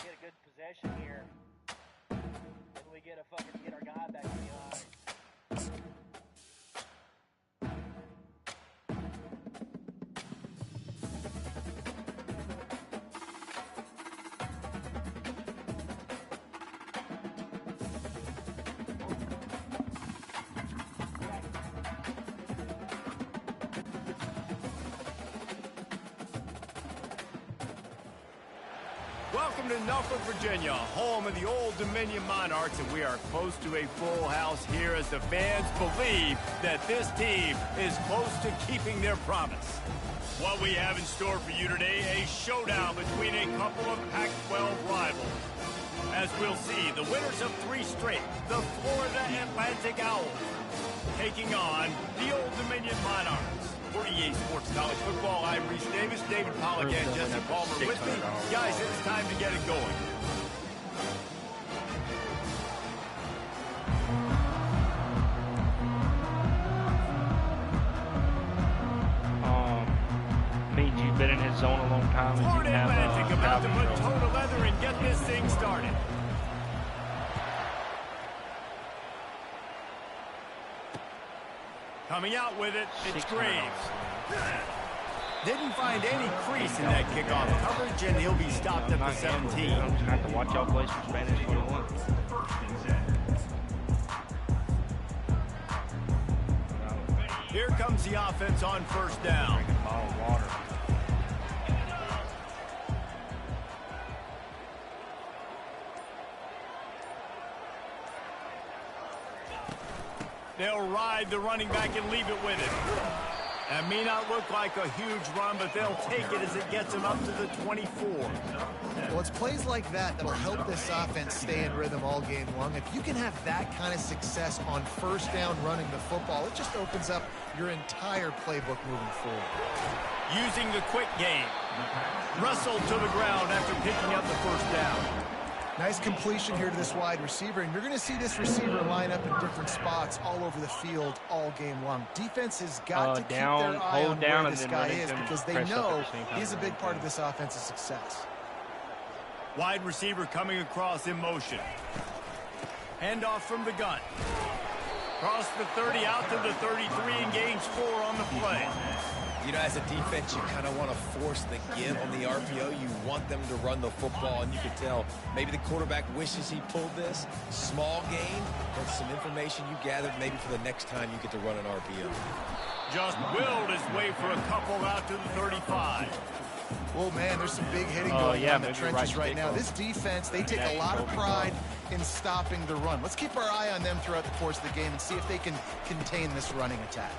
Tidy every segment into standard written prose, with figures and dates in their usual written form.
get a good possession here. And we get our guy back in the eyes. Welcome to Norfolk, Virginia, home of the Old Dominion Monarchs, and we are close to a full house here as the fans believe that this team is close to keeping their promise. What we have in store for you today, a showdown between a couple of Pac-12 rivals. As we'll see, the winners of 3 straight, the Florida Atlantic Owls, taking on the Old Dominion Monarchs. For EA Sports College Football, I'm Reese Davis, David Pollack, and Jesse Palmer with me. Guys, it's time to get it going. Means you've been in his zone a long time. Florida Atlantic about to put toe to leather and get this thing started. Coming out with it, it's Graves. Didn't find any crease in that kickoff coverage, and he'll be stopped at the 17. I'm just going to have to watch y'all play some Spanish 21. Here comes the offense on first down. Drink a bottle of water. They'll ride the running back and leave it with him. That may not look like a huge run, but they'll take it as it gets them up to the 24. Well, it's plays like that that'll help this offense stay in rhythm all game long. If you can have that kind of success on first down running the football, it just opens up your entire playbook moving forward. Using the quick game. Russell to the ground after picking up the first down. Nice completion here to this wide receiver, and you're going to see this receiver line up in different spots all over the field all game long. Defense has got to keep their eye on where this guy is because they know he's a big part of this offense's success. Wide receiver coming across in motion. Handoff from the gun. Cross the 30 out to the 33 and gains 4 on the play. You know, as a defense, you kind of want to force the give on the RPO. You want them to run the football, and you can tell maybe the quarterback wishes he pulled this. Small gain, but some information you gathered maybe for the next time you get to run an RPO. Just willed his way for a couple out to the 35. Oh, man, there's some big hitting going on in the trenches right now. This defense, they take a lot of pride in stopping the run. Let's keep our eye on them throughout the course of the game and see if they can contain this running attack.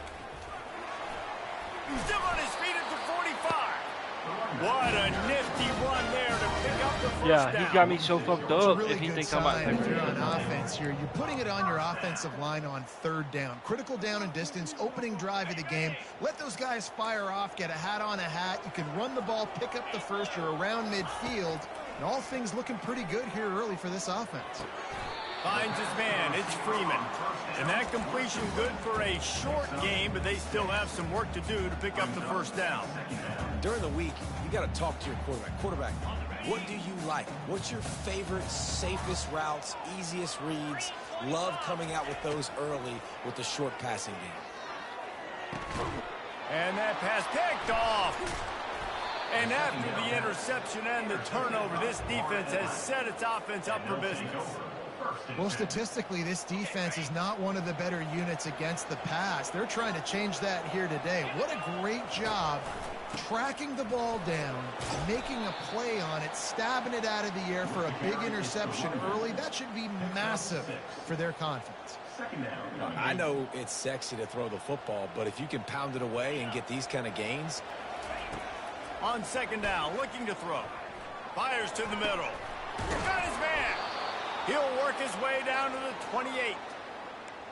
Still on his feet at the 45. What a nifty run there to pick up the first down. Yeah, he got me so fucked up. Really if he good thinks I'm about sign if you're on offense here. You're putting it on your offensive line on third down. Critical down and distance, opening drive of the game. Let those guys fire off, get a hat on a hat. You can run the ball, pick up the first. You're around midfield. And all things looking pretty good here early for this offense. Finds his man, it's Freeman. And that completion good for a short game, but they still have some work to do to pick up the first down. During the week, you got to talk to your quarterback. Quarterback, what do you like? What's your favorite, safest routes, easiest reads? Love coming out with those early with the short passing game. And that pass picked off. And after the interception and the turnover, this defense has set its offense up for business. Well, statistically, this defense is not one of the better units against the pass. They're trying to change that here today. What a great job tracking the ball down, making a play on it, stabbing it out of the air for a big interception early. That should be massive for their confidence. I know it's sexy to throw the football, but if you can pound it away and get these kind of gains. On second down, looking to throw. Fires to the middle. Got his man. He'll work his way down to the 28.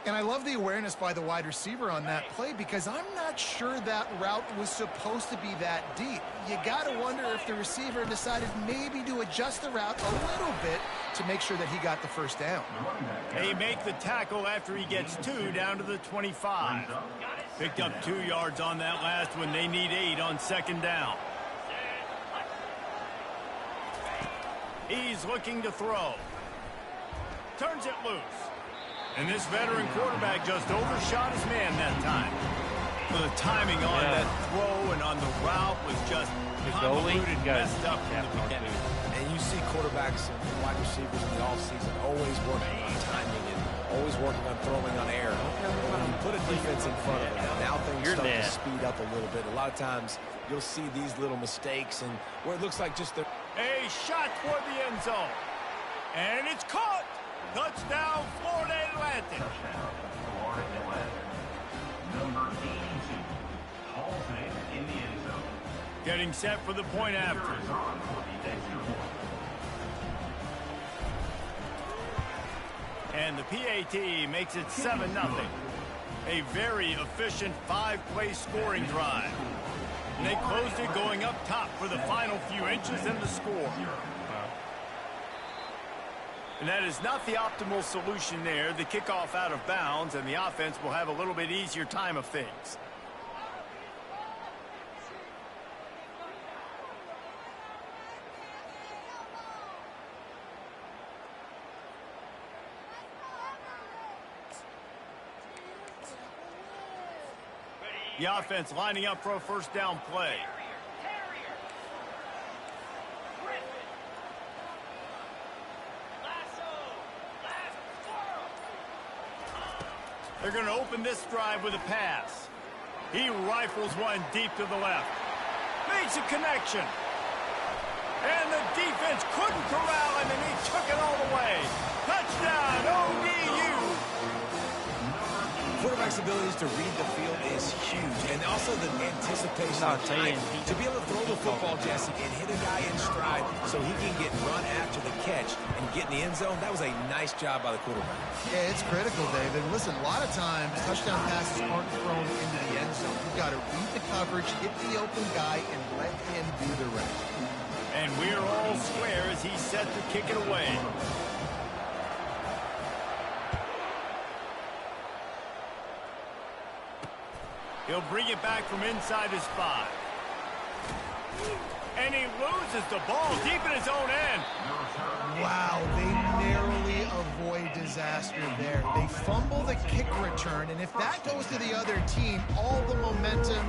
And I love the awareness by the wide receiver on that play because I'm not sure that route was supposed to be that deep. You got to wonder if the receiver decided maybe to adjust the route a little bit to make sure that he got the first down. They make the tackle after he gets 2 down to the 25. Picked up 2 yards on that last one. They need 8 on second down. He's looking to throw. Turns it loose. And this veteran quarterback just overshot his man that time. The timing on that throw and on the route was just convoluted, messed up from the beginning. And you see quarterbacks and wide receivers in the offseason always working on timing and always working on throwing on air. But when you put a defense in front of them, now things start to speed up a little bit. A lot of times you'll see these little mistakes and where it looks like just a shot toward the end zone. And it's caught. Touchdown, Florida Atlantic. Touchdown, Florida Atlantic. Number 82, halted in the end zone. Getting set for the point after. On for the extra point. And the PAT makes it 7-0. A very efficient 5-play scoring drive. And they closed it going up top for the final few inches in the score. And that is not the optimal solution there. The kickoff out of bounds, and the offense will have a little bit easier time of things. The offense lining up for a first down play. They're going to open this drive with a pass. He rifles one deep to the left. Makes a connection. And the defense couldn't corral him, and he took it all the way. Touchdown, ODU. Quarterback's abilities to read the field is huge, and also the anticipation of time to be able to throw the football, Jesse, and hit a guy in stride so he can get run after the catch and get in the end zone. That was a nice job by the quarterback. Yeah, it's critical, David. Listen, a lot of times touchdown passes aren't thrown into the end zone. You've got to read the coverage, hit the open guy, and let him do the rest. And we're all square as he's set to kick it away. He'll bring it back from inside his 5. And he loses the ball deep in his own end. Wow, they narrowly avoid disaster there. They fumble the kick return, and if that goes to the other team, all the momentum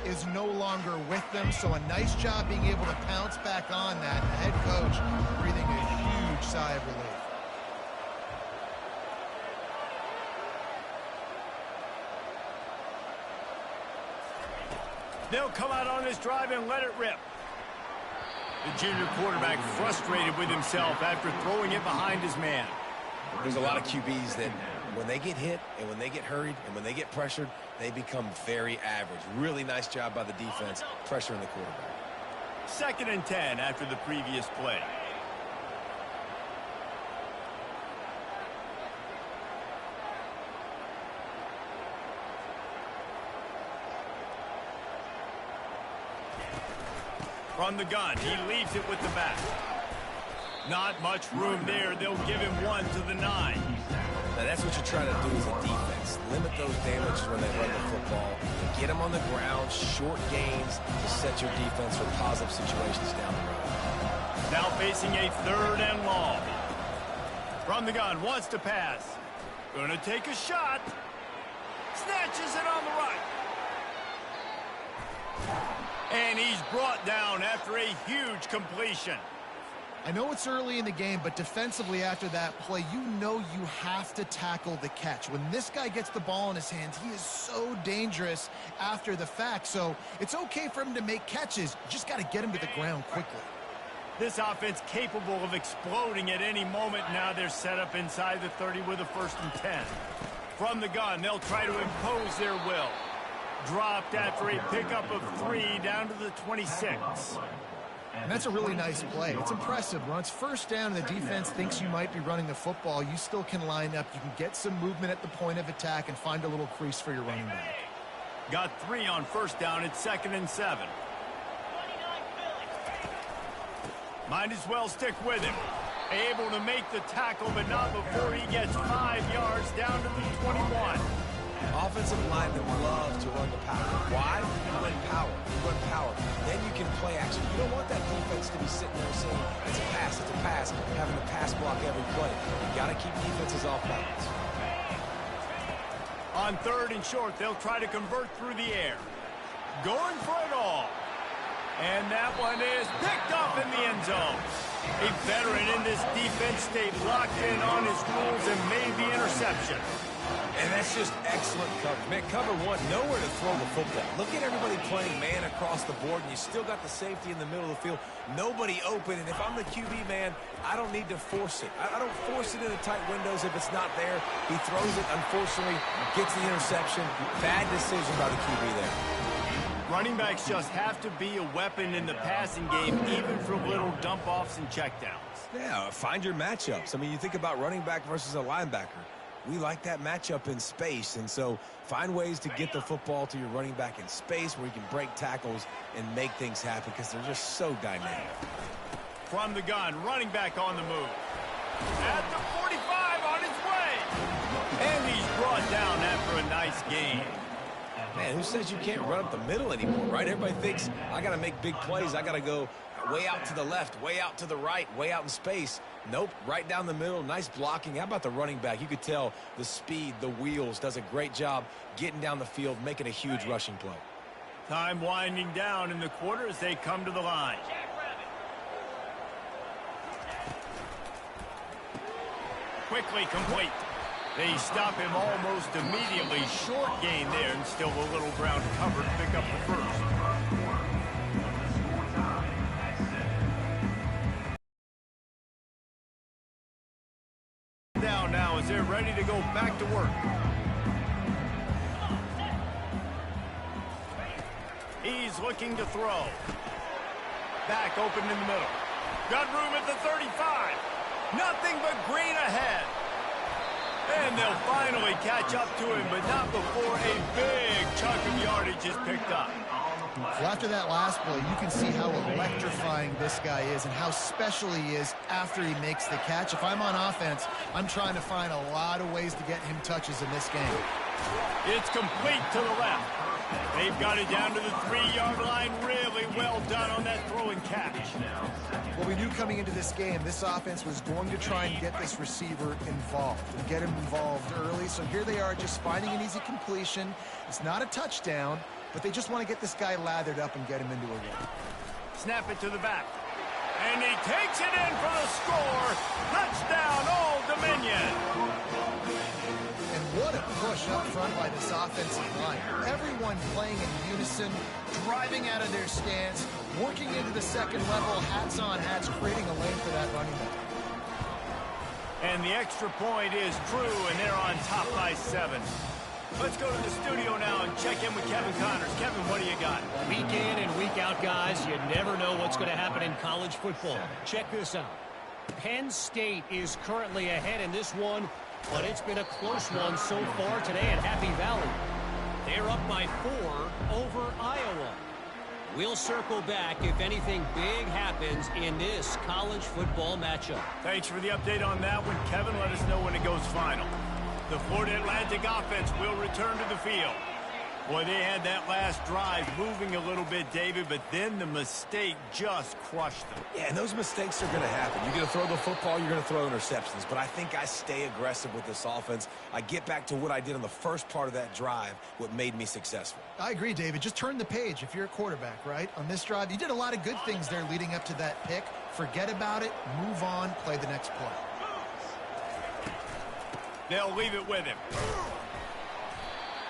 is no longer with them. So a nice job being able to pounce back on that. The head coach breathing a huge sigh of relief. They'll come out on this drive and let it rip. The junior quarterback frustrated with himself after throwing it behind his man. There's a lot of QBs that when they get hit and when they get hurried and when they get pressured, they become very average. Really nice job by the defense, pressuring the quarterback. 2nd and 10 after the previous play. From the gun, he leaves it with the back. Not much room there. They'll give him 1 to the 9. Now that's what you're trying to do as a defense. Limit those damages when they run the football. Get them on the ground, short gains to set your defense for positive situations down the road. Now facing a 3rd and long. From the gun, wants to pass. Gonna take a shot. Snatches it on the right. And he's brought down after a huge completion. I know it's early in the game, but defensively after that play, you know you have to tackle the catch. When this guy gets the ball in his hands, he is so dangerous after the fact. So it's okay for him to make catches. You just got to get him to the ground quickly. This offense capable of exploding at any moment. Now they're set up inside the 30 with a 1st and 10. From the gun, they'll try to impose their will. Dropped after a pickup of 3 down to the 26. And that's a really nice play. It's impressive. When it's 1st down and the defense thinks you might be running the football, you still can line up. You can get some movement at the point of attack and find a little crease for your running back. Got 3 on 1st down. It's 2nd and 7. Might as well stick with him. Able to make the tackle, but not before he gets 5 yards down to the 21. Offensive linemen love to run the power. Why? You run power. You run power. Then you can play action. You don't want that defense to be sitting there saying, it's a pass, having to pass block every play. You got to keep defenses off balance. On 3rd and short, they'll try to convert through the air. Going for it all. And that one is picked off in the end zone. A veteran in this defense stayed locked in on his rules and made the interception. And that's just excellent coverage. Man, cover one, nowhere to throw the football. Look at everybody playing man across the board, and you still got the safety in the middle of the field. Nobody open, and if I'm the QB, man, I don't need to force it. I don't force it in the tight windows if it's not there. He throws it, unfortunately, gets the interception. Bad decision by the QB there. Running backs just have to be a weapon in the passing game, even for little dump-offs and checkdowns. Yeah, find your matchups. I mean, you think about running back versus a linebacker. We like that matchup in space, and so find ways to get the football to your running back in space where you can break tackles and make things happen because they're just so dynamic. From the gun, running back on the move. At the 45 on his way. And he's brought down after a nice gain. Man, who says you can't run up the middle anymore, right? Everybody thinks, I got to make big plays. I got to go way out to the left, way out to the right, way out in space. Nope, right down the middle, nice blocking. How about the running back? You could tell the speed, the wheels, does a great job getting down the field, making a huge rushing play. Time winding down in the quarter as they come to the line. Quickly complete. They stop him almost immediately. Short gain there, and still a little ground covered to pick up the first. Down now as they're ready to go back to work. He's looking to throw. Back open in the middle. Got room at the 35. Nothing but green ahead. And they'll finally catch up to him, but not before a big chunk of yardage is picked up. Well, after that last play, you can see how electrifying this guy is and how special he is after he makes the catch. If I'm on offense, I'm trying to find a lot of ways to get him touches in this game. It's complete to the left. They've got it down to the 3-yard line. Really well done on that throw and catch. Well, we knew coming into this game, this offense was going to try and get this receiver involved and get him involved early. So here they are just finding an easy completion. It's not a touchdown, but they just want to get this guy lathered up and get him into a run. Snap it to the back. And he takes it in for the score. Touchdown, Old Dominion. And what a push up front by this offensive line. Everyone playing in unison, driving out of their stance, working into the second level, hats on hats, creating a lane for that running back. And the extra point is true, and they're on top by 7. Let's go to the studio now and check in with Kevin Connors. Kevin, what do you got? Week in and week out, guys, you never know what's going to happen in college football. Check this out. Penn State is currently ahead in this one, but it's been a close one so far today at Happy Valley. They're up by 4 over Iowa. We'll circle back if anything big happens in this college football matchup. Thanks for the update on that one, Kevin. Let us know when it goes final. The Florida Atlantic offense will return to the field. Boy, they had that last drive moving a little bit, David, but then the mistake just crushed them. Yeah, and those mistakes are going to happen. You're going to throw the football, you're going to throw interceptions. But I think I stay aggressive with this offense. I get back to what I did on the first part of that drive, what made me successful. I agree, David. Just turn the page if you're a quarterback, right? On this drive, you did a lot of good things there leading up to that pick. Forget about it, move on, play the next play. They'll leave it with him.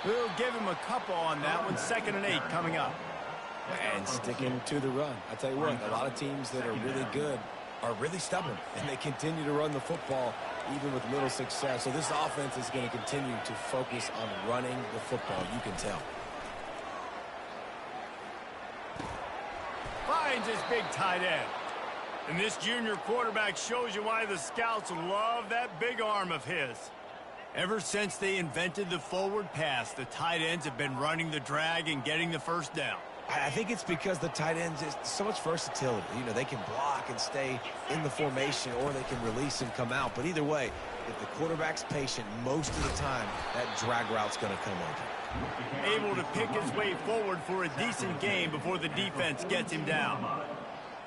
We'll give him a couple on that one. 2nd and 8 coming up. And sticking to the run. I tell you what, a lot of teams that are really good are really stubborn, and they continue to run the football even with little success. So this offense is going to continue to focus on running the football. You can tell. Finds his big tight end. And this junior quarterback shows you why the scouts love that big arm of his. Ever since they invented the forward pass, the tight ends have been running the drag and getting the first down. I think it's because the tight ends is so much versatility. You know, they can block and stay in the formation, or they can release and come out. But either way, if the quarterback's patient, most of the time, that drag route's going to come open. Able to pick his way forward for a decent game before the defense gets him down.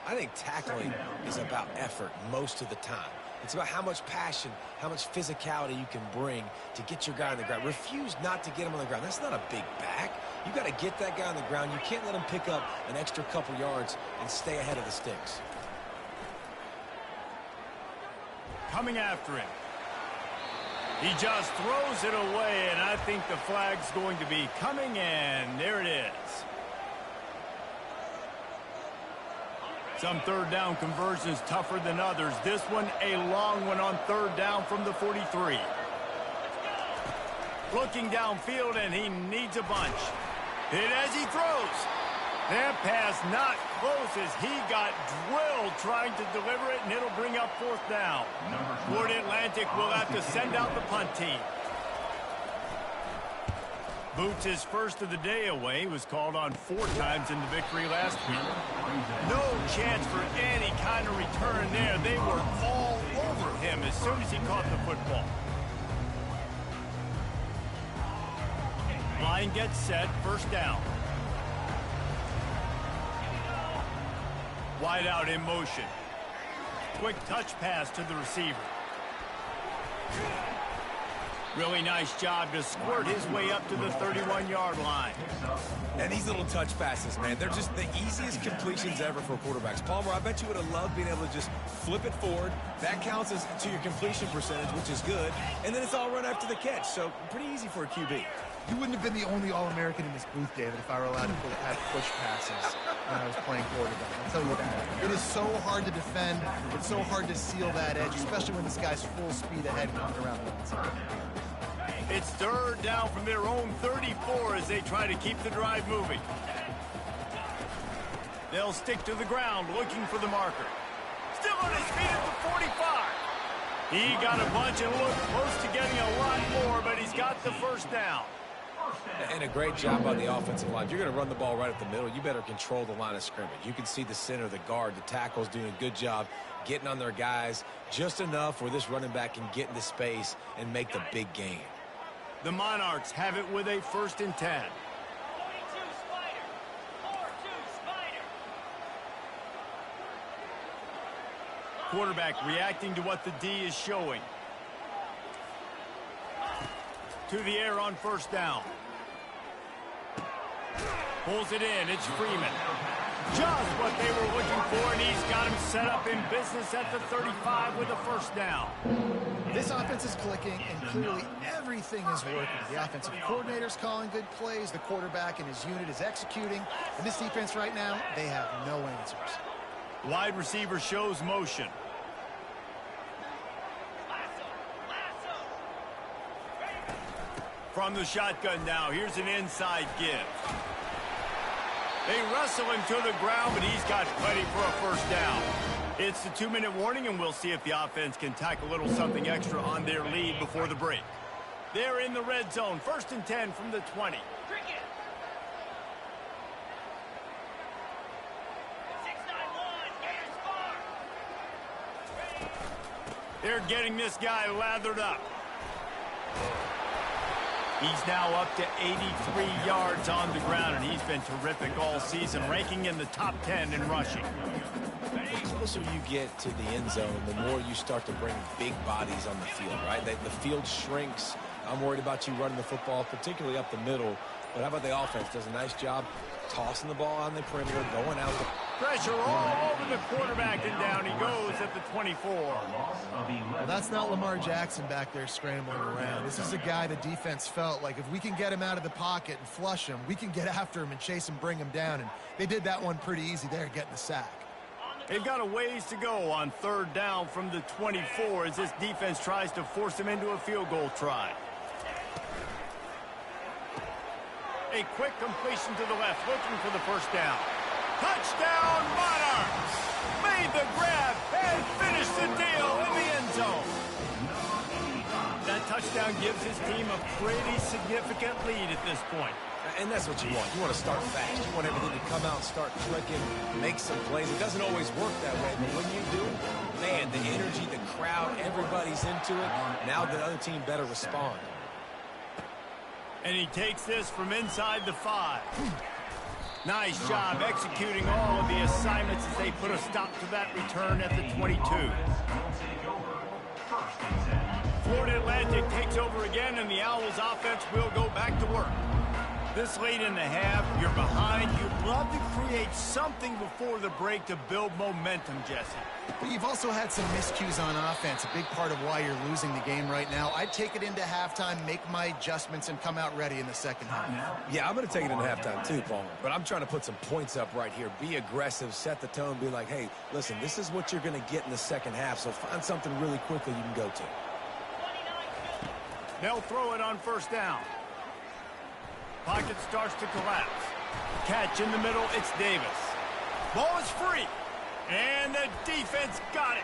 I think tackling is about effort most of the time. It's about how much passion, how much physicality you can bring to get your guy on the ground. Refuse not to get him on the ground. That's not a big back. You got to get that guy on the ground. You can't let him pick up an extra couple yards and stay ahead of the sticks. Coming after him. He just throws it away, and I think the flag's going to be coming, and there it is. Some third down conversions tougher than others. This one a long one on third down from the 43. Looking downfield, and he needs a bunch. Hit as he throws. That pass not close as he got drilled trying to deliver it, and it'll bring up fourth down. Florida Atlantic will have to send out the punt team. Boots his first of the day away. He was called on 4 times in the victory last week. No chance for any kind of return there. They were all over him as soon as he caught the football. Line gets set, first down. Wide out in motion. Quick touch pass to the receiver. Really nice job to squirt his way up to the 31-yard line. And these little touch passes, man, they're just the easiest completions ever for quarterbacks. Palmer, I bet you would have loved being able to just flip it forward. That counts as to your completion percentage, which is good. And then it's all run after the catch, so pretty easy for a QB. You wouldn't have been the only All-American in this booth, David, if I were allowed to have push passes when I was playing quarterback. I'll tell you that. It is so hard to defend. It's so hard to seal that edge, especially when this guy's full speed ahead coming around the inside. It's third down from their own 34 as they try to keep the drive moving. They'll stick to the ground looking for the marker. Still on his feet at the 45. He got a bunch and looked close to getting a lot more, but he's got the first down. And a great job on the offensive line. If you're going to run the ball right at the middle, you better control the line of scrimmage. You can see the center, the guard, the tackles doing a good job getting on their guys just enough where this running back can get into space and make the big gain. The Monarchs have it with a 1st and 10. Quarterback reacting to what the D is showing. To the air on first down. Pulls it in. It's Freeman. Just what they were looking for, and he's got him set up in business at the 35 with a first down. This offense is clicking, and clearly everything is working. The offensive coordinator's calling good plays. The quarterback and his unit is executing. And this defense right now, they have no answers. Wide receiver shows motion. From the shotgun now, here's an inside give. They wrestle him to the ground, but he's got plenty for a first down. It's the 2-minute warning, and we'll see if the offense can tack a little something extra on their lead before the break. They're in the red zone, 1st and 10 from the 20. They're getting this guy lathered up. He's now up to 83 yards on the ground, and he's been terrific all season, ranking in the top 10 in rushing. The closer you get to the end zone, the more you start to bring big bodies on the field, right? The field shrinks. I'm worried about you running the football, particularly up the middle. But how about the offense? Does a nice job tossing the ball on the perimeter, going out. Pressure all over the quarterback, and down he goes at the 24. Well, that's not Lamar Jackson back there scrambling around. This is a guy the defense felt like if we can get him out of the pocket and flush him, we can get after him and chase him, bring him down. And they did that one pretty easy there, getting the sack. They've got a ways to go on third down from the 24 as this defense tries to force him into a field goal try. A quick completion to the left, looking for the first down. Touchdown, Monarchs! Made the grab and finished the deal in the end zone. That touchdown gives his team a pretty significant lead at this point. And that's what you want. You want to start fast. You want everything to come out and start clicking, make some plays. It doesn't always work that way, but when you do, man, the energy, the crowd, everybody's into it. Now the other team better respond. And he takes this from inside the 5. Nice job executing all of the assignments as they put a stop to that return at the 22. Florida Atlantic takes over again, and the Owls offense will go back to work. This late in the half, you're behind. You'd love to create something before the break to build momentum, Jesse. But you've also had some miscues on offense, a big part of why you're losing the game right now. I'd take it into halftime, make my adjustments, and come out ready in the second half. Yeah, I'm going to take it into halftime too, Paul. But I'm trying to put some points up right here. Be aggressive, set the tone, be like, hey, listen, this is what you're going to get in the second half, so find something really quickly you can go to. They'll throw it on first down. Pocket starts to collapse. Catch in the middle, it's Davis. Ball is free. And the defense got it.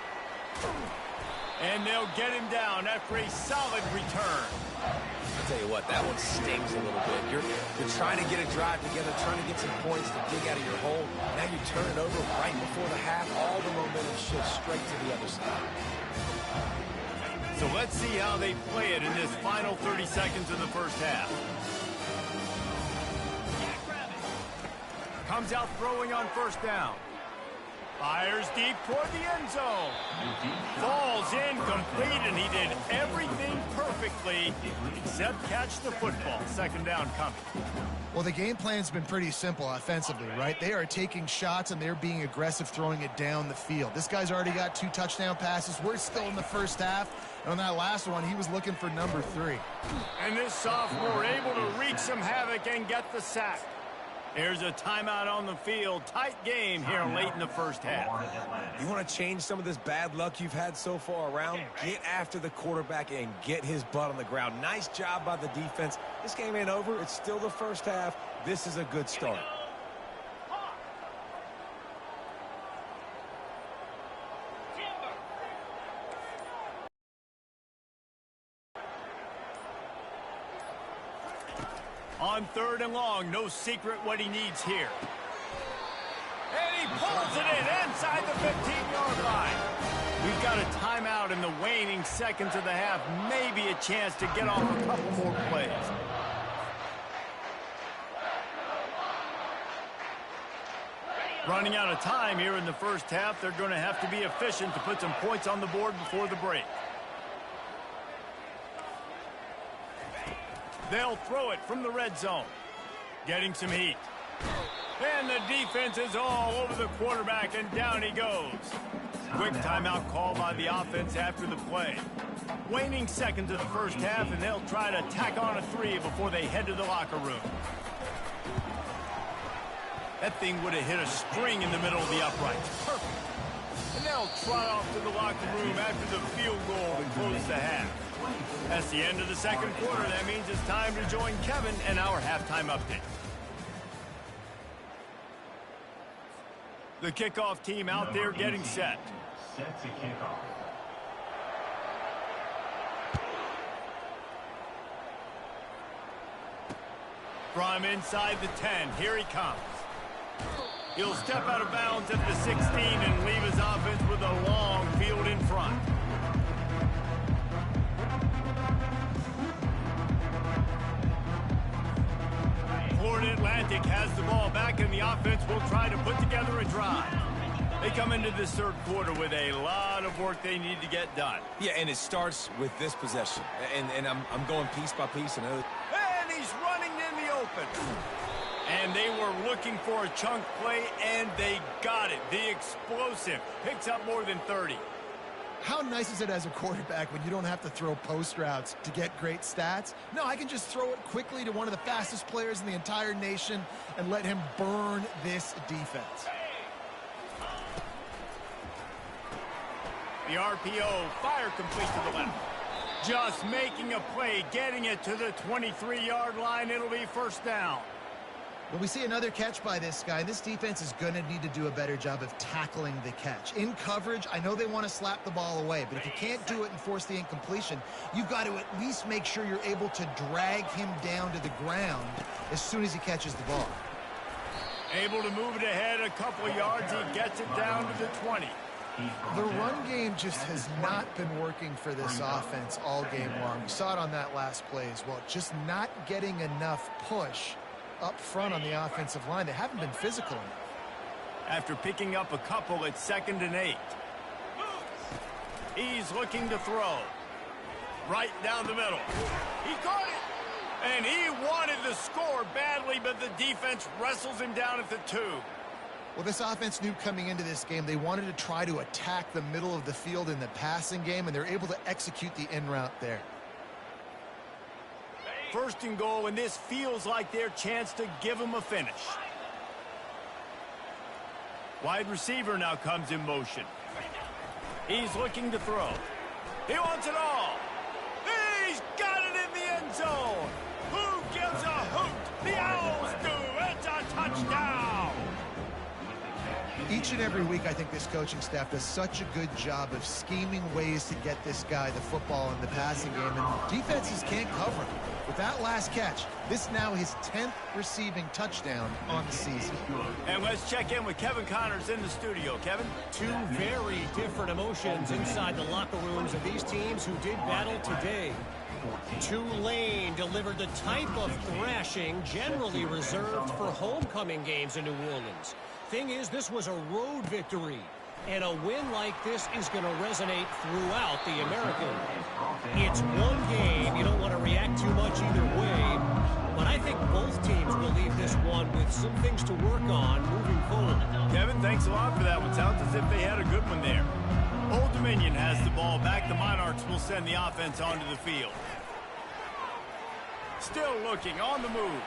And they'll get him down after a solid return. I'll tell you what, that one stings a little bit. You're trying to get a drive together, trying to get some points to dig out of your hole. Now you turn it over right before the half. All the momentum shifts straight to the other side. So let's see how they play it in this final 30 seconds of the first half. Comes out throwing on first down. Fires deep toward the end zone. Falls incomplete, and he did everything perfectly except catch the football. Second down coming. Well, the game plan's been pretty simple offensively, right? They are taking shots, and they're being aggressive throwing it down the field. This guy's already got 2 touchdown passes. We're still in the first half. And on that last one, he was looking for number 3. And this sophomore able to wreak some havoc and get the sack. There's a timeout on the field. Tight game here late in the first half. You want to change some of this bad luck you've had so far around? Get after the quarterback and get his butt on the ground. Nice job by the defense. This game ain't over. It's still the first half. This is a good start. On third and long, no secret what he needs here. And he pulls it in inside the 15-yard line. We've got a timeout in the waning seconds of the half. Maybe a chance to get off a couple more plays. Running out of time here in the first half. They're going to have to be efficient to put some points on the board before the break. They'll throw it from the red zone. Getting some heat. And the defense is all over the quarterback, and down he goes. Quick timeout call by the offense after the play. Waning seconds of the first half, and they'll try to tack on a 3 before they head to the locker room. That thing would have hit a string in the middle of the uprights. Perfect. And they'll trot off to the locker room after the field goal to close the half. That's the end of the second quarter. That means it's time to join Kevin and our halftime update. The kickoff team out there getting set. Set to kickoff. From inside the 10, here he comes. He'll step out of bounds at the 16 and leave his offense with a long field in front. Florida Atlantic has the ball back, and the offense will try to put together a drive. They come into this third quarter with a lot of work they need to get done. Yeah, and it starts with this possession. And I'm going piece by piece. And he's running in the open. And they were looking for a chunk play, and they got it. The explosive picks up more than 30. How nice is it as a quarterback when you don't have to throw post routes to get great stats? No, I can just throw it quickly to one of the fastest players in the entire nation and let him burn this defense. The RPO, fire complete to the left. Just making a play, getting it to the 23-yard line. It'll be first down. Well, we see another catch by this guy. This defense is going to need to do a better job of tackling the catch. In coverage, I know they want to slap the ball away, but if you can't do it and force the incompletion, you've got to at least make sure you're able to drag him down to the ground as soon as he catches the ball. Able to move it ahead a couple of yards. He gets it down to the 20. The run game just has not been working for this offense all game long. You saw it on that last play as well. Just not getting enough push up front on the offensive line. They haven't been physical enough. After picking up a couple, it's 2nd and 8. He's looking to throw. Right down the middle. He caught it! And he wanted to score badly, but the defense wrestles him down at the 2. Well, this offense knew coming into this game they wanted to try to attack the middle of the field in the passing game, and they're able to execute the in route there. 1st and goal, and this feels like their chance to give them a finish. Wide receiver now comes in motion. He's looking to throw. He wants it all. He's got it in the end zone. Who gives a hoot? The Owls do. It's a touchdown. Each and every week, I think this coaching staff does such a good job of scheming ways to get this guy the football in the passing game, and defenses can't cover him. With that last catch, this now his 10th receiving touchdown on the season. And let's check in with Kevin Connors in the studio. Kevin? Two very different emotions inside the locker rooms of these teams who did battle today. Tulane delivered the type of thrashing generally reserved for homecoming games in New Orleans. Thing is, this was a road victory, and a win like this is going to resonate throughout the American. It's one game. You don't want to react too much either way, but I think both teams will leave this one with some things to work on moving forward. Kevin, thanks a lot for that one. Sounds as if they had a good one there. Old Dominion has the ball back. The Monarchs will send the offense onto the field. Still looking, on the move.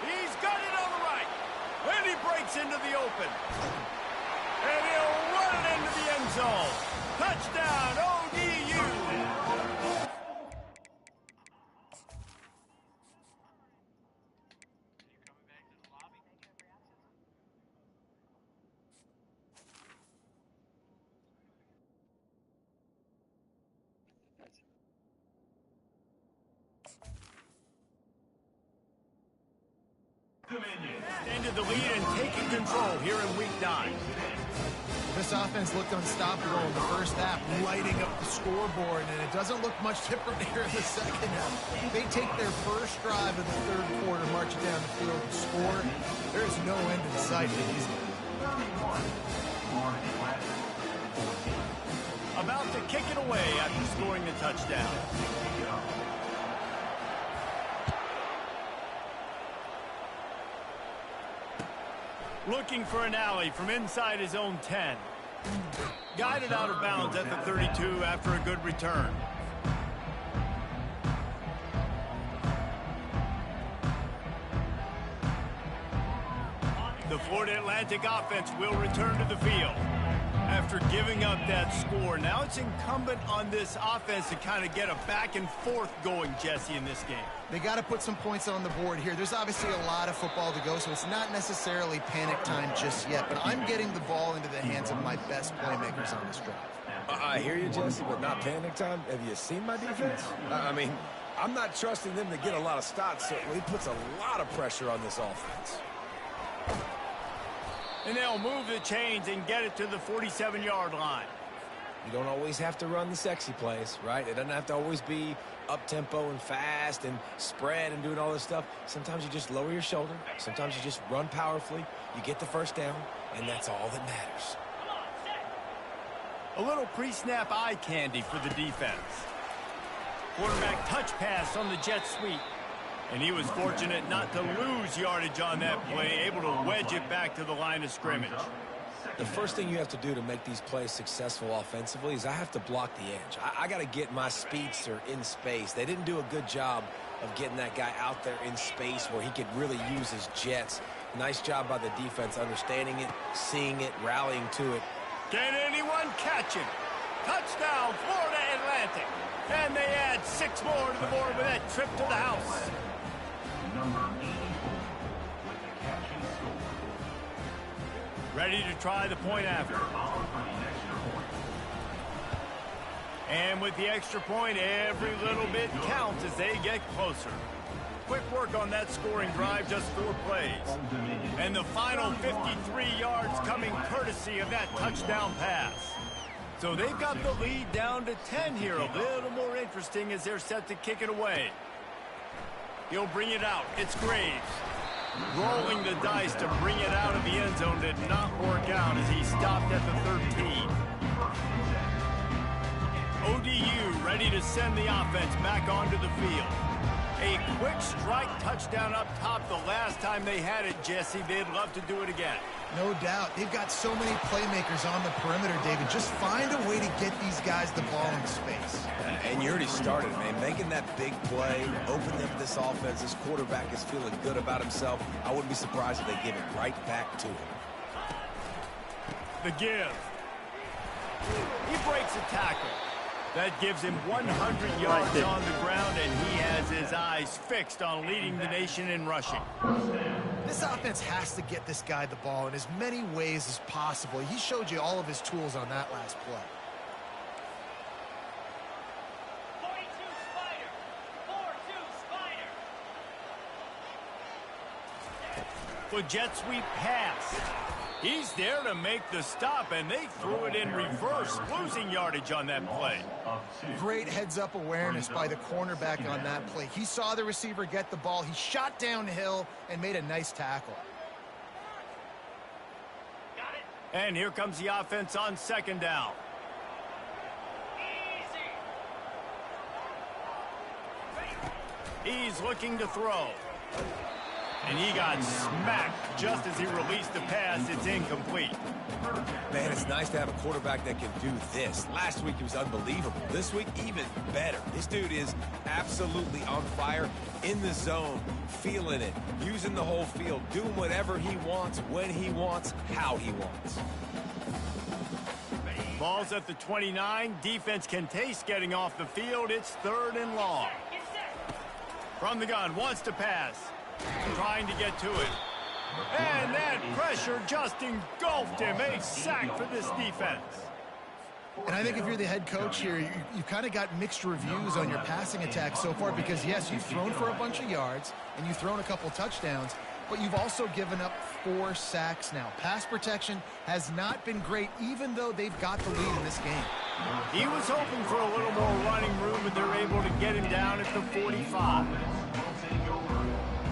He's got it on the right. And he breaks into the open. And he'll run it into the end zone. Touchdown, ODU. Into the lead and taking control here in week 9. This offense looked unstoppable in the first half, lighting up the scoreboard, and it doesn't look much different here in the second half. They take their first drive in the third quarter, march it down the field, and score. There's no end in sight to these. About to kick it away after scoring the touchdown. Looking for an alley from inside his own 10. Guided out of bounds at the 32 after a good return. The Florida Atlantic offense will return to the field. After giving up that score, now it's incumbent on this offense to kind of get a back and forth going, Jesse, in this game. They got to put some points on the board here. There's obviously a lot of football to go, so it's not necessarily panic time just yet, but I'm getting the ball into the hands of my best playmakers on this drive. I hear you, Jesse, but not panic time. Have you seen my defense? I mean, I'm not trusting them to get a lot of stops, so it puts a lot of pressure on this offense. And they'll move the chains and get it to the 47-yard line. You don't always have to run the sexy plays, right? It doesn't have to always be up-tempo and fast and spread and doing all this stuff. Sometimes you just lower your shoulder. Sometimes you just run powerfully. You get the first down, and that's all that matters. A little pre-snap eye candy for the defense. Quarterback touch pass on the jet sweep. And he was fortunate not to lose yardage on that play, able to wedge it back to the line of scrimmage. The first thing you have to do to make these plays successful offensively is I have to block the edge. I got to get my speedster in space. They didn't do a good job of getting that guy out there in space where he could really use his jets. Nice job by the defense understanding it, seeing it, rallying to it. Can anyone catch him? Touchdown, Florida Atlantic. And they add 6 more to the board with that trip to the house. Number 84, Ready to try the point after. And with the extra point, every little bit counts as they get closer. Quick work on that scoring drive, just 4 plays. And the final 53 yards coming courtesy of that touchdown pass. So they've got the lead down to 10 here. A little more interesting as they're set to kick it away. He'll bring it out. It's Graves. Rolling the dice to bring it out of the end zone did not work out as he stopped at the 13. ODU ready to send the offense back onto the field. A quick strike touchdown up top the last time they had it, Jesse. They'd love to do it again. No doubt. They've got so many playmakers on the perimeter, David. Just find a way to get these guys the ball in space. And you already started, man. Making that big play, opening up this offense. This quarterback is feeling good about himself. I wouldn't be surprised if they give it right back to him. The give. He breaks a tackle. That gives him 100 yards on the ground, and he has his eyes fixed on leading the nation in rushing. This offense has to get this guy the ball in as many ways as possible. He showed you all of his tools on that last play. 42 Spider. 4-2 Spider. The jet sweep pass. He's there to make the stop, and they threw it in reverse, losing yardage on that play. Great heads-up awareness by the cornerback on that play. He saw the receiver get the ball. He shot downhill and made a nice tackle. Got it. And here comes the offense on second down. Easy. He's looking to throw. And he got smacked just as he released the pass. It's incomplete. Man, it's nice to have a quarterback that can do this. Last week, he was unbelievable. This week, even better. This dude is absolutely on fire, in the zone, feeling it, using the whole field, doing whatever he wants, when he wants, how he wants. Ball's at the 29. Defense can taste getting off the field. It's 3rd and long. Get set. From the gun, wants to pass. Trying to get to it. And that pressure just engulfed him. A sack for this defense. And I think if you're the head coach here, you've kind of got mixed reviews on your passing attack so far because, yes, you've thrown for a bunch of yards and you've thrown a couple touchdowns, but you've also given up 4 sacks now. Pass protection has not been great, even though they've got the lead in this game. He was hoping for a little more running room, but they're able to get him down at the 45.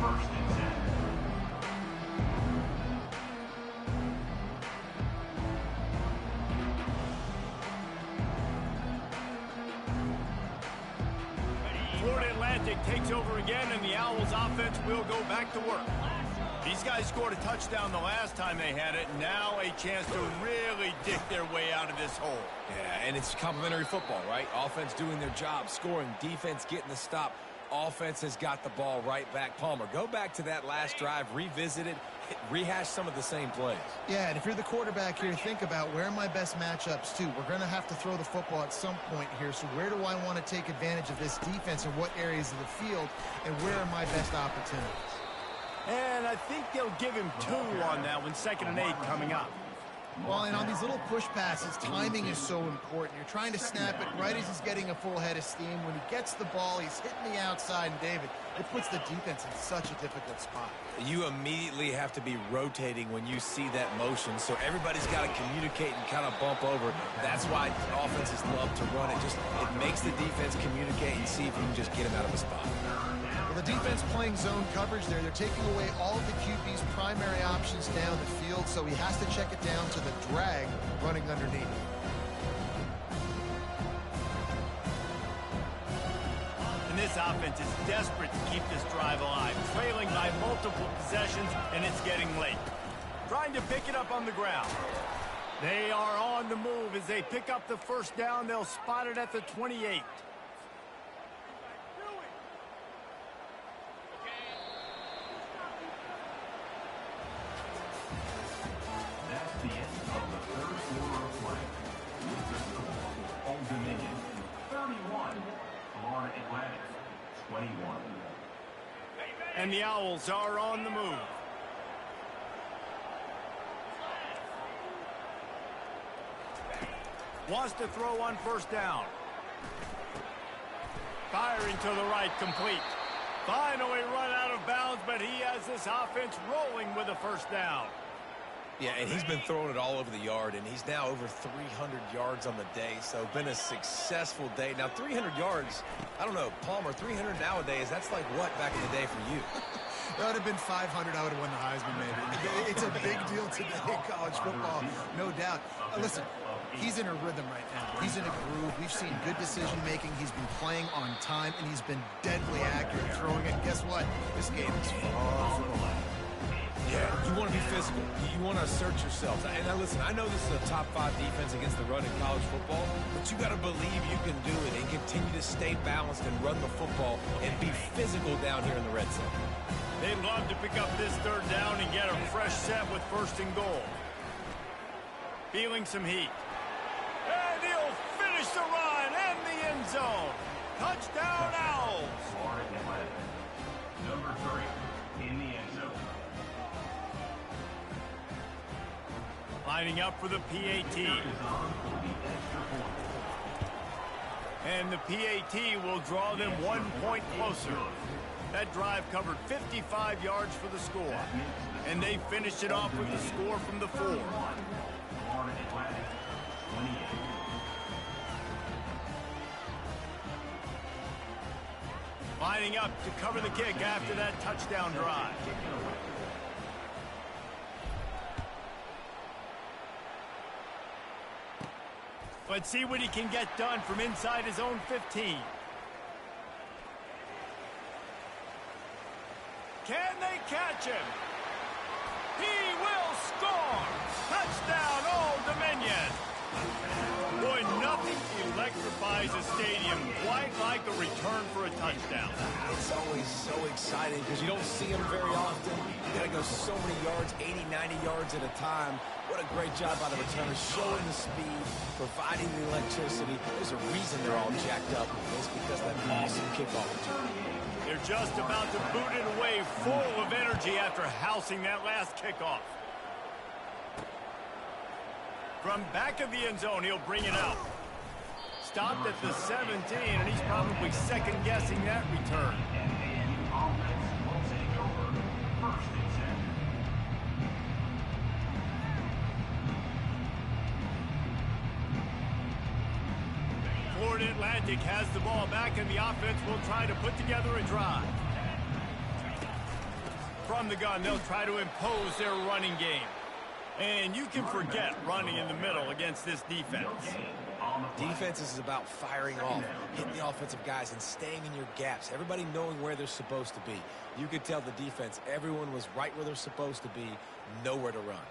First and 10. Florida Atlantic takes over again, and the Owls offense will go back to work. These guys scored a touchdown the last time they had it. Now a chance to really dig their way out of this hole. Yeah, and it's complimentary football, right? Offense doing their job, scoring, defense getting the stop. Offense has got the ball right back. Palmer, go back to that last drive, revisit it, rehash some of the same plays. Yeah, and if you're the quarterback here, think about where are my best matchups too. We're going to have to throw the football at some point here, so where do I want to take advantage of this defense and what areas of the field, and where are my best opportunities? And I think they'll give him 2 on that one, 2nd and 8 coming up. Well, and on these little push passes, timing is so important. You're trying to snap it right as he's getting a full head of steam. When he gets the ball, he's hitting the outside, and David, it puts the defense in such a difficult spot. You immediately have to be rotating when you see that motion, so everybody's got to communicate and kind of bump over. That's why offenses love to run it. It makes the defense communicate and see if you can just get him out of a spot. Well, the defense playing zone coverage there. They're taking away all of the QB's primary options down the field, so he has to check it down to the drag running underneath. And this offense is desperate to keep this drive alive, trailing by multiple possessions, and it's getting late. Trying to pick it up on the ground. They are on the move as they pick up the first down. They'll spot it at the 28. That's the end of the third quarter of play. With the score, Old Dominion 31, Florida Atlantic 21. And the Owls are on the move. Wants to throw on first down. Firing to the right, complete. Finally run out of bounds, but he has this offense rolling with a first down. Yeah, and he's been throwing it all over the yard, and he's now over 300 yards on the day, so been a successful day. Now, 300 yards, I don't know, Palmer, 300 nowadays, that's like what back in the day for you? That would have been 500. I would have won the Heisman, maybe. It's a big deal today in college football, no doubt. Listen, he's in a rhythm right now. He's in a groove. We've seen good decision-making. He's been playing on time, and he's been deadly accurate throwing it. Guess what? This game is far from over. Yeah, you want to be physical. You want to assert yourself. And now listen, I know this is a top 5 defense against the run in college football, but you got to believe you can do it and continue to stay balanced and run the football and be physical down here in the red zone. They'd love to pick up this third down and get a fresh set with first and goal. Feeling some heat. And he'll finish the run and the end zone. Touchdown, Owls. Florida Atlantic. Number 3 in the end zone. Lining up for the PAT. And the PAT will draw them 1 point closer. That drive covered 55 yards for the score. And they finished it off with the score from the 4. Florida Atlantic, 28. Lining up to cover the kick after that touchdown drive. Let's see what he can get done from inside his own 15. Can they catch him? He will score! Touchdown, Old Dominion! Boy, nothing electrifies a stadium quite like a return for a touchdown. It's always so exciting because you don't see them very often. You got to go so many yards, 80, 90 yards at a time. What a great job by the returners, showing the speed, providing the electricity. There's a reason they're all jacked up. It's because of that awesome kickoff return. They're just about to boot it away full of energy after housing that last kickoff. From back of the end zone, he'll bring it out. Stopped at the 17, and he's probably second-guessing that return. Florida Atlantic has the ball back, and the offense will try to put together a drive. From the gun, they'll try to impose their running game. And you can forget running in the middle against this defense. Defense is about firing off, hitting the offensive guys, and staying in your gaps. Everybody knowing where they're supposed to be. You could tell the defense, everyone was right where they're supposed to be, nowhere to run.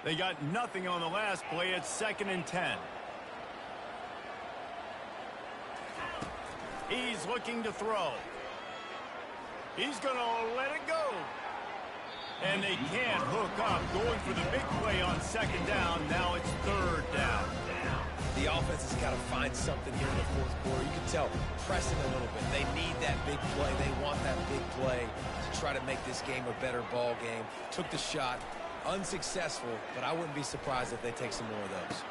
They got nothing on the last play. It's 2nd and 10. He's looking to throw. He's going to let it go. And they can't hook up, going for the big play on 2nd down. Now it's 3rd down. The offense has got to find something here in the 4th quarter. You can tell, pressing a little bit. They need that big play. They want that big play to try to make this game a better ball game. Took the shot, unsuccessful, but I wouldn't be surprised if they take some more of those.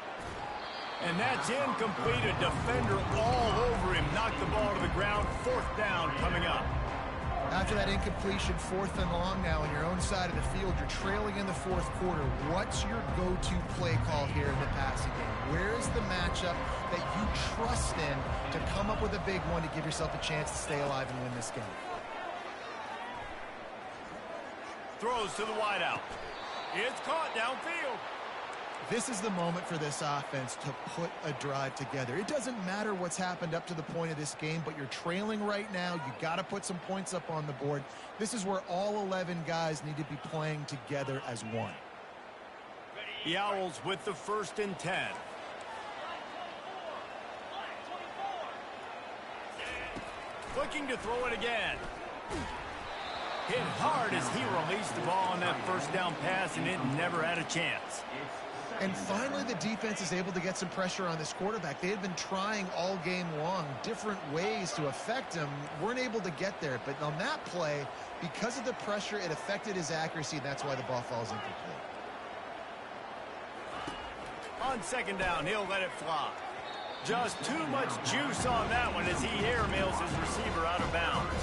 And that's incomplete. A defender all over him. Knocked the ball to the ground. 4th down coming up. After that incompletion, 4th and long now on your own side of the field, you're trailing in the 4th quarter. What's your go-to play call here in the passing game? Where is the matchup that you trust in to come up with a big one to give yourself a chance to stay alive and win this game? Throws to the wideout. It's caught downfield. This is the moment for this offense to put a drive together. It doesn't matter what's happened up to the point of this game, but you're trailing right now. You got to put some points up on the board. This is where all 11 guys need to be playing together as one. The Owls with the 1st and 10. Looking to throw it again. Hit hard as he released the ball on that 1st down pass, and it never had a chance. And finally, the defense is able to get some pressure on this quarterback. They had been trying all game long different ways to affect him. Weren't able to get there. But on that play, because of the pressure, it affected his accuracy, and that's why the ball falls incomplete. On second down, he'll let it fly. Just too much juice on that one as he airmails his receiver out of bounds.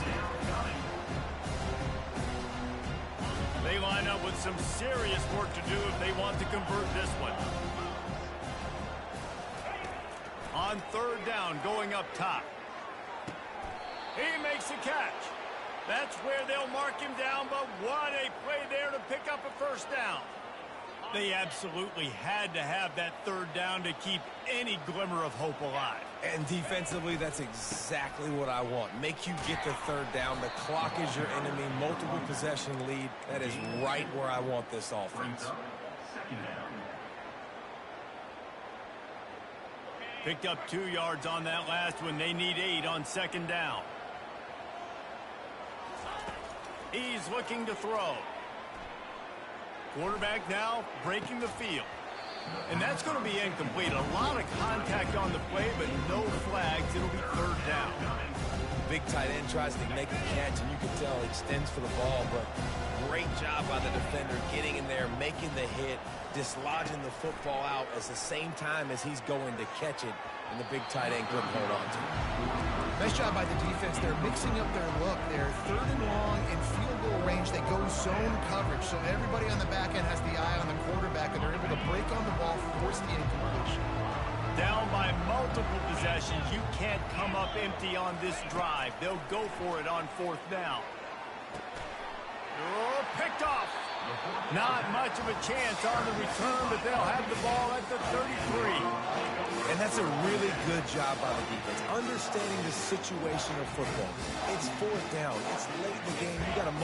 They line up with some serious work to do if they want to convert this one. On third down, going up top. He makes a catch. That's where they'll mark him down, but what a play there to pick up a first down. They absolutely had to have that third down to keep any glimmer of hope alive. And defensively, that's exactly what I want. Make you get the third down. The clock is your enemy. Multiple possession lead. That is right where I want this offense. Picked up 2 yards on that last one. They need 8 on second down. He's looking to throw. Quarterback now breaking the field. And that's going to be incomplete. A lot of contact on the play, but no flags. It'll be third down. Big tight end tries to make a catch, and you can tell he extends for the ball, but great job by the defender getting in there, making the hit, dislodging the football out at the same time as he's going to catch it, and the big tight end couldn't hold on to it. Nice job by the defense. They're mixing up their look. They're third and long in field goal range. They go zone coverage, so everybody on the back end has the eye on the quarterback, and they're able to break on the ball, force the incompletion. Down by multiple possessions. You can't come up empty on this drive. They'll go for it on fourth down. Oh, picked off. Not much of a chance on the return, but they'll have the ball at the 33. And that's a really good job by the defense, understanding the situation of football. It's fourth down. It's late in the game. You got a